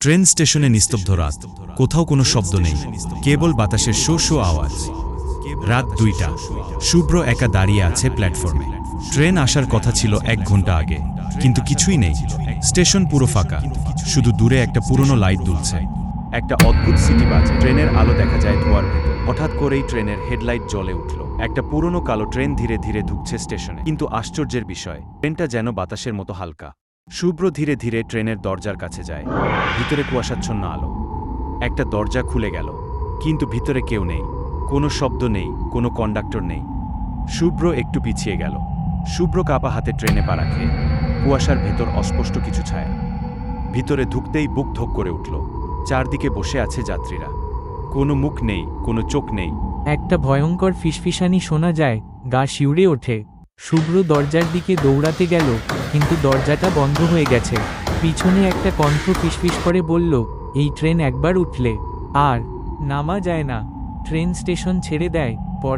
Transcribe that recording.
Train স্টেশনে নিস্তব্ধ রাত, কোথাও কোনো শব্দ নেই, কেবল বাতাসের শো শো আওয়াজ। রাত 2টা, শুভ্র একা দাঁড়িয়ে আছে প্ল্যাটফর্মে। ট্রেন আসার কথা ছিল 1 ঘন্টা আগে, কিন্তু কিছুই নেই। স্টেশন পুরো ফাঁকা, শুধু দূরে একটা পুরনো লাইট দুলছে। একটা অদ্ভুত সিটি বাজে, ট্রেনের আলো দেখা যায় ধোয়ার ভেতর। হঠাৎ করেই ট্রেনের হেডলাইট জ্বলে উঠল। একটা পুরনো কালো ট্রেন ধীরে ধীরে ঢুকছে স্টেশনে। কিন্তু আশ্চর্যের বিষয়, ট্রেনটা যেন বাতাসের মতো হালকা। শুভ্র ধীরে ধীরে ট্রেনের দরজার কাছে যায়। ভিতরে কুয়াশাচ্ছন্ন আলো। একটা দরজা খুলে গেল, কিন্তু ভিতরে কেউ নেই, কোনো শব্দ নেই, কোনো কন্ডাক্টর নেই। শুভ্র একটু পিছিয়ে গেল। শুভ্র কাপা হাতে ট্রেনে পা রাখে। কুয়াশার ভেতর অস্পষ্ট কিছু ছায়া। ভিতরে ঢুকতেই বুক ধক করে উঠল। চারদিকে বসে আছে যাত্রীরা। কোনো মুখ নেই, কোনো চোখ নেই। একটা ভয়ঙ্কর ফিসফিসানি শোনা যায়, গা শিউরে ওঠে। শুভ্র দরজার দিকে দৌড়াতে গেল, কিন্তু দরজাটা বন্ধ হয়ে গেছে। পিছনে একটা কণ্ঠ ফিসফিস করে বলল, এই ট্রেন একবার উঠলে আর নামা যায় না। ট্রেন স্টেশন ছেড়ে দেয়। পর